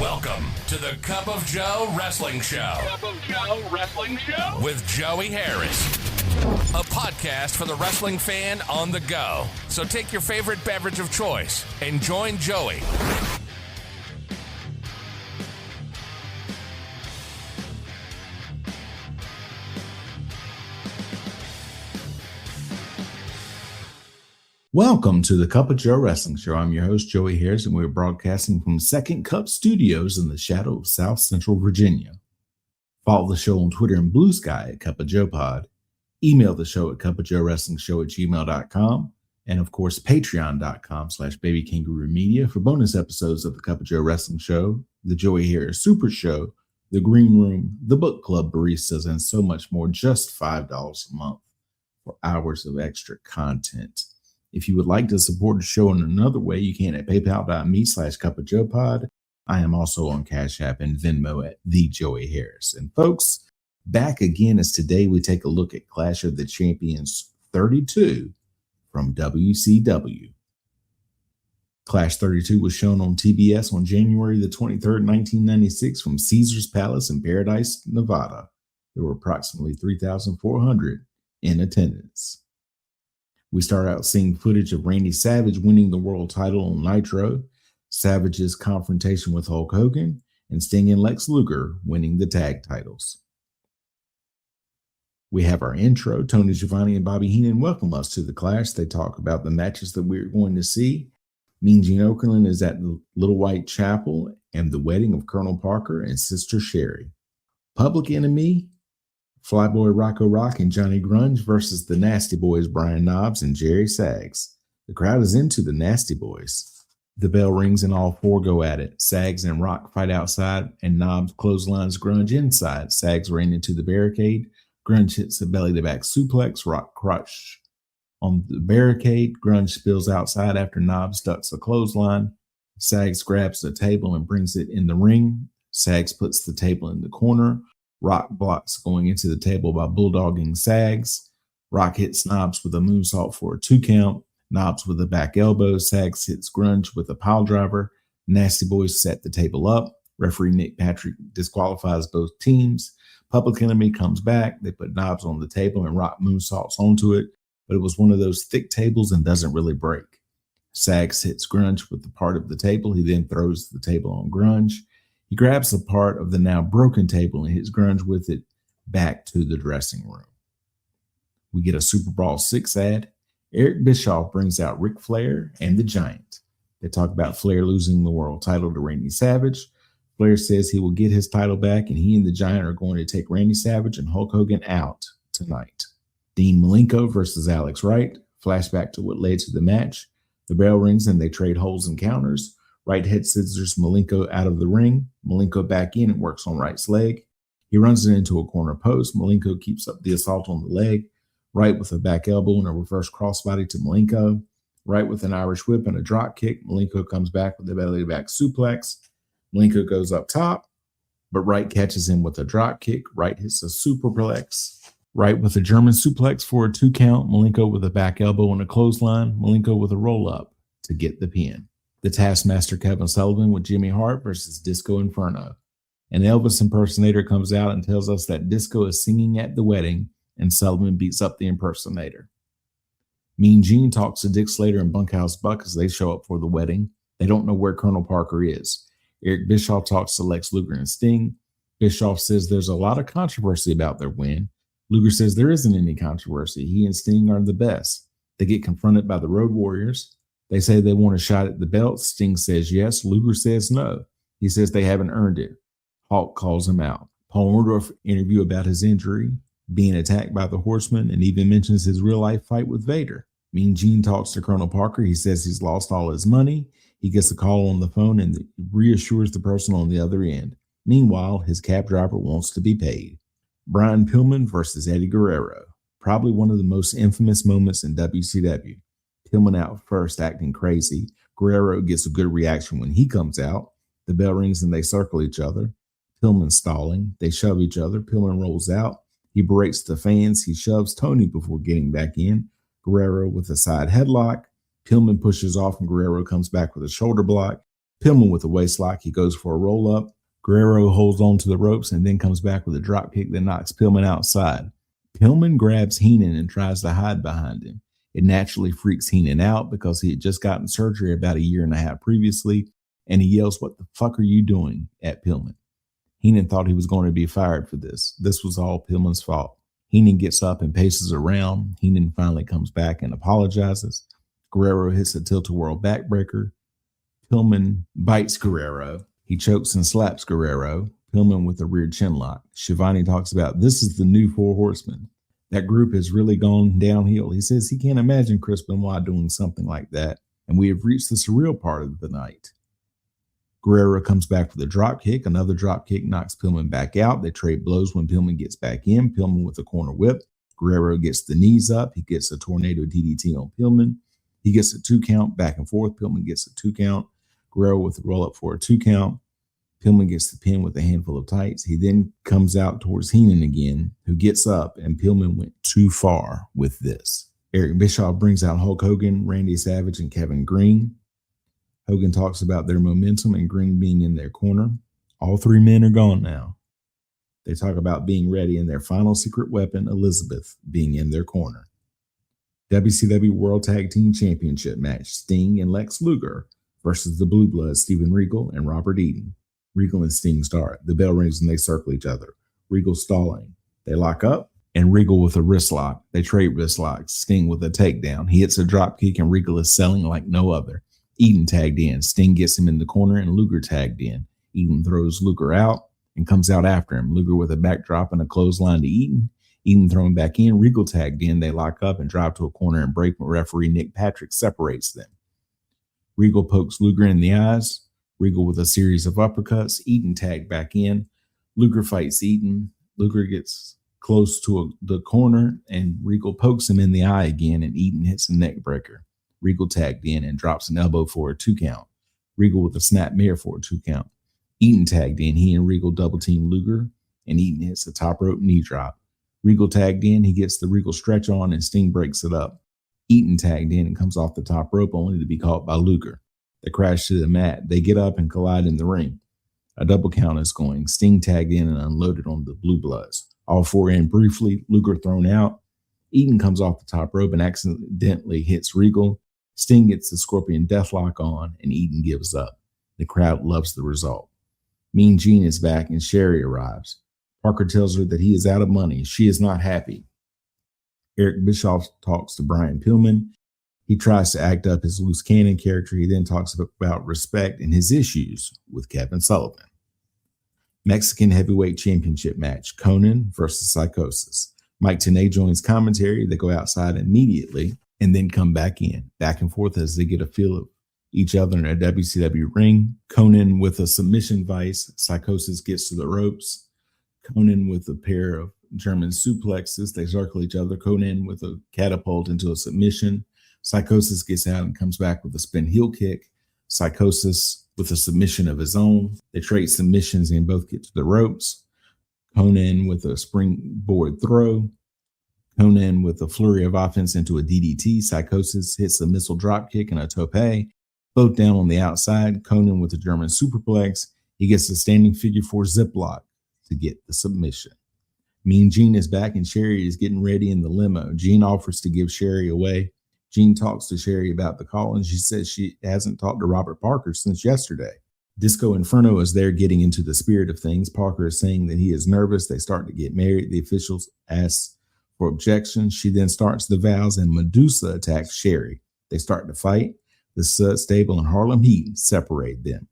Welcome to the Cup of Joe Wrestling Show. Cup of Joe Wrestling Show? With Joey Harris. A podcast for the wrestling fan on the go. So take your favorite beverage of choice and join Joey. Welcome to the Cup of Joe Wrestling Show. I'm your host, Joey Harris, and we're broadcasting from Second Cup Studios in the shadow of South Central Virginia. Follow the show on Twitter and Blue Sky at Cup of Joe Pod. Email the show at cupofjoewrestlingshow@gmail.com. And of course, patreon.com/babykangaroomedia for bonus episodes of the Cup of Joe Wrestling Show, the Joey Harris Super Show, the Green Room, the Book Club Baristas, and so much more. Just $5 a month for hours of extra content. If you would like to support the show in another way, you can at paypal.me/cupofjoepod. I am also on Cash App and Venmo at The Joey Harris. And folks, back again as today we take a look at Clash of the Champions 32 from WCW. Clash 32 was shown on TBS on January the 23rd, 1996 from Caesar's Palace in Paradise, Nevada. There were approximately 3,400 in attendance. We start out seeing footage of Randy Savage winning the world title on Nitro, Savage's confrontation with Hulk Hogan, and Sting and Lex Luger winning the tag titles. We have our intro. Tony Schiavone and Bobby Heenan welcome us to the Clash. They talk about the matches that we're going to see. Mean Gene Okerlund is at the Little White Chapel and the wedding of Colonel Parker and Sister Sherry. Public Enemy, Flyboy Rocco Rock and Johnny Grunge versus the Nasty Boys, Brian Knobbs and Jerry Sags. The crowd is into the Nasty Boys. The bell rings and all four go at it. Sags and Rock fight outside and Knobbs clotheslines Grunge inside. Sags ran into the barricade. Grunge hits a belly-to-back suplex. Rock crush on the barricade. Grunge spills outside after Knobbs ducks a clothesline. Sags grabs the table and brings it in the ring. Sags puts the table in the corner. Rock blocks going into the table by bulldogging Sags. Rock hits Knobbs with a moonsault for a 2 count. Knobbs with a back elbow. Sags hits Grunge with a pile driver. Nasty Boys set the table up. Referee Nick Patrick disqualifies both teams. Public Enemy comes back. They put Knobbs on the table and Rock moonsaults onto it, but it was one of those thick tables and doesn't really break. Sags hits Grunge with the part of the table. He then throws the table on Grunge. He grabs a part of the now broken table and hits Grunge with it back to the dressing room. We get a Super Brawl 6 ad. Eric Bischoff brings out Ric Flair and the Giant. They talk about Flair losing the world title to Randy Savage. Flair says he will get his title back and he and the Giant are going to take Randy Savage and Hulk Hogan out tonight. Dean Malenko versus Alex Wright. Flashback to what led to the match. The bell rings and they trade holds and counters. Wright head scissors Malenko out of the ring. Malenko back in and works on Wright's leg. He runs it into a corner post. Malenko keeps up the assault on the leg. Wright with a back elbow and a reverse crossbody to Malenko. Wright with an Irish whip and a drop kick. Malenko comes back with a belly-to-back suplex. Malenko goes up top, but Wright catches him with a drop kick. Wright hits a superplex. Wright with a German suplex for a 2 count. Malenko with a back elbow and a clothesline. Malenko with a roll-up to get the pin. The Taskmaster Kevin Sullivan with Jimmy Hart versus Disco Inferno. An Elvis impersonator comes out and tells us that Disco is singing at the wedding, and Sullivan beats up the impersonator. Mean Gene talks to Dick Slater and Bunkhouse Buck as they show up for the wedding. They don't know where Colonel Parker is. Eric Bischoff talks to Lex Luger and Sting. Bischoff says there's a lot of controversy about their win. Luger says there isn't any controversy. He and Sting are the best. They get confronted by the Road Warriors. They say they want a shot at the belt. Sting says yes. Luger says no. He says they haven't earned it. Hulk calls him out. Paul Orndorff interview about his injury, being attacked by the Horsemen, and even mentions his real-life fight with Vader. Mean Gene talks to Colonel Parker. He says he's lost all his money. He gets a call on the phone and reassures the person on the other end. Meanwhile, his cab driver wants to be paid. Brian Pillman versus Eddie Guerrero. Probably one of the most infamous moments in WCW. Pillman out first acting crazy. Guerrero gets a good reaction when he comes out. The bell rings and they circle each other. Pillman stalling. They shove each other. Pillman rolls out. He berates the fans. He shoves Tony before getting back in. Guerrero with a side headlock. Pillman pushes off and Guerrero comes back with a shoulder block. Pillman with a waist lock. He goes for a roll up. Guerrero holds on to the ropes and then comes back with a drop kick that knocks Pillman outside. Pillman grabs Heenan and tries to hide behind him. It naturally freaks Heenan out because he had just gotten surgery about a year and a half previously, and he yells, "What the fuck are you doing?" at Pillman. Heenan thought he was going to be fired for this. This was all Pillman's fault. Heenan gets up and paces around. Heenan finally comes back and apologizes. Guerrero hits a tilt-a-whirl backbreaker. Pillman bites Guerrero. He chokes and slaps Guerrero. Pillman with a rear chin lock. Schiavone talks about, "This is the new Four Horsemen. That group has really gone downhill." He says he can't imagine Chris Benoit doing something like that, and we have reached the surreal part of the night. Guerrero comes back with a drop kick. Another drop kick knocks Pillman back out. They trade blows when Pillman gets back in. Pillman with a corner whip. Guerrero gets the knees up. He gets a tornado DDT on Pillman. He gets a 2 count back and forth. Pillman gets a 2 count. Guerrero with a roll up for a 2 count. Pillman gets the pin with a handful of tights. He then comes out towards Heenan again, who gets up, and Pillman went too far with this. Eric Bischoff brings out Hulk Hogan, Randy Savage, and Kevin Green. Hogan talks about their momentum and Green being in their corner. All three men are gone now. They talk about being ready and their final secret weapon, Elizabeth, being in their corner. WCW World Tag Team Championship match, Sting and Lex Luger versus the Blue Bloods, Steven Regal and Robert Eaton. Regal and Sting start. The bell rings and they circle each other. Regal stalling. They lock up, and Regal with a wrist lock. They trade wrist locks. Sting with a takedown. He hits a drop kick, and Regal is selling like no other. Eaton tagged in. Sting gets him in the corner, and Luger tagged in. Eaton throws Luger out and comes out after him. Luger with a backdrop and a clothesline to Eaton. Eaton thrown back in. Regal tagged in. They lock up and drive to a corner and break, but referee Nick Patrick separates them. Regal pokes Luger in the eyes. Regal with a series of uppercuts. Eaton tagged back in. Luger fights Eaton. Luger gets close to the corner, and Regal pokes him in the eye again, and Eaton hits a neck breaker. Regal tagged in and drops an elbow for a 2 count. Regal with a snap mare for a 2 count. Eaton tagged in. He and Regal double team Luger, and Eaton hits the top rope knee drop. Regal tagged in. He gets the Regal stretch on, and Sting breaks it up. Eaton tagged in and comes off the top rope, only to be caught by Luger. They crash to the mat. They get up and collide in the ring. A double count is going. Sting tagged in and unloaded on the Blue Bloods. All four in briefly. Luger thrown out. Eaton comes off the top rope and accidentally hits Regal. Sting gets the Scorpion Deathlock on, and Eaton gives up. The crowd loves the result. Mean Gene is back, and Sherry arrives. Parker tells her that he is out of money. She is not happy. Eric Bischoff talks to Brian Pillman. He tries to act up his loose cannon character. He then talks about respect and his issues with Kevin Sullivan. Mexican Heavyweight Championship match, Conan versus Psychosis. Mike Tenay joins commentary. They go outside immediately and then come back in, back and forth as they get a feel of each other in a WCW ring. Conan with a submission vice. Psychosis gets to the ropes. Conan with a pair of German suplexes. They circle each other. Conan with a catapult into a submission. Psychosis gets out and comes back with a spin heel kick. Psychosis with a submission of his own. They trade submissions and both get to the ropes. Conan with a springboard throw. Conan with a flurry of offense into a DDT. Psychosis hits a missile drop kick and a tope. Both down on the outside. Conan with a German superplex. He gets a standing figure 4 zip lock to get the submission. Mean Gene is back, and Sherry is getting ready in the limo. Gene offers to give Sherry away. Gene talks to Sherry about the call, and she says she hasn't talked to Robert Parker since yesterday. Disco Inferno is there getting into the spirit of things. Parker is saying that he is nervous. They start to get married. The officials ask for objections. She then starts the vows, and Medusa attacks Sherry. They start to fight. The Stud Stable and Harlem Heat separate them.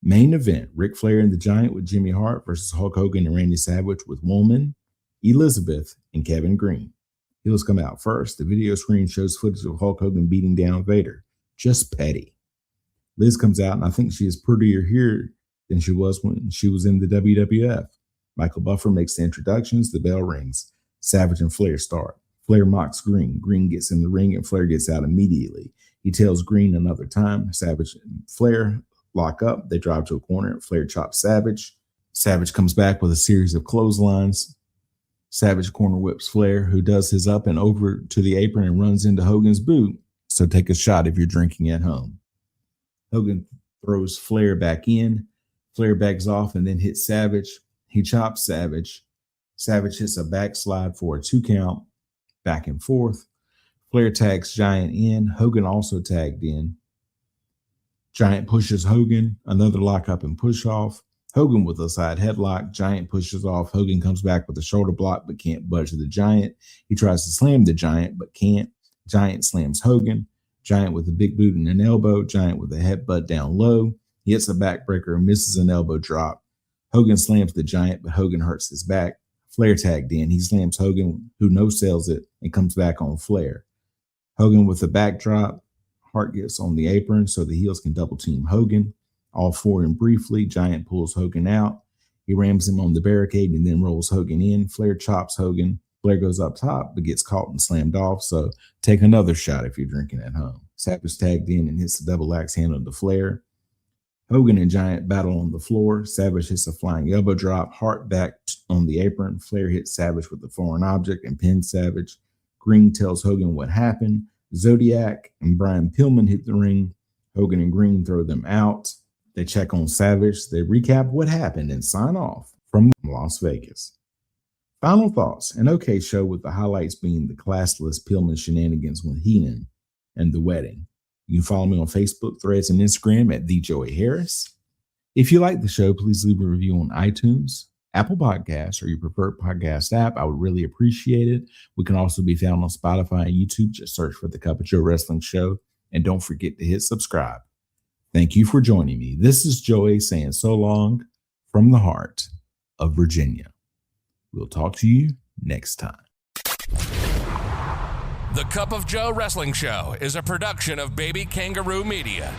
Main event, Ric Flair and the Giant with Jimmy Hart versus Hulk Hogan and Randy Savage with Woman, Elizabeth, and Kevin Green. Heels come out first. The video screen shows footage of Hulk Hogan beating down Vader. Just petty. Liz comes out, and I think she is prettier here than she was when she was in the WWF. Michael Buffer makes the introductions. The bell rings. Savage and Flair start. Flair mocks Green. Green gets in the ring, and Flair gets out immediately. He tells Green another time. Savage and Flair lock up. They drive to a corner. Flair chops Savage. Savage comes back with a series of clotheslines. Savage corner whips Flair, who does his up and over to the apron and runs into Hogan's boot. So take a shot if you're drinking at home. Hogan throws Flair back in. Flair backs off and then hits Savage. He chops Savage. Savage hits a backslide for a 2 count, back and forth. Flair tags Giant in. Hogan also tagged in. Giant pushes Hogan, another lockup and push off. Hogan with a side headlock. Giant pushes off. Hogan comes back with a shoulder block but can't budge the Giant. He tries to slam the Giant but can't. Giant slams Hogan. Giant with a big boot and an elbow. Giant with a headbutt down low. He hits a backbreaker and misses an elbow drop. Hogan slams the Giant, but Hogan hurts his back. Flair tagged in. He slams Hogan, who no-sells it, and comes back on Flair. Hogan with a backdrop. Hart gets on the apron so the heels can double-team Hogan. All four in briefly. Giant pulls Hogan out. He rams him on the barricade and then rolls Hogan in. Flair chops Hogan. Flair goes up top, but gets caught and slammed off, so take another shot if you're drinking at home. Savage tagged in and hits the double axe handle to Flair. Hogan and Giant battle on the floor. Savage hits a flying elbow drop. Hart back on the apron. Flair hits Savage with a foreign object and pins Savage. Green tells Hogan what happened. Zodiac and Brian Pillman hit the ring. Hogan and Green throw them out. They check on Savage. They recap what happened and sign off from Las Vegas. Final thoughts. An okay show with the highlights being the classless Pillman shenanigans with Heenan and the wedding. You can follow me on Facebook, Threads, and Instagram at @TheJoeyHarris. If you like the show, please leave a review on iTunes, Apple Podcasts, or your preferred podcast app. I would really appreciate it. We can also be found on Spotify and YouTube. Just search for The Cup of Joe Wrestling Show. And don't forget to hit subscribe. Thank you for joining me. This is Joey saying so long from the heart of Virginia. We'll talk to you next time. The Cup of Joe Wrestling Show is a production of Baby Kangaroo Media.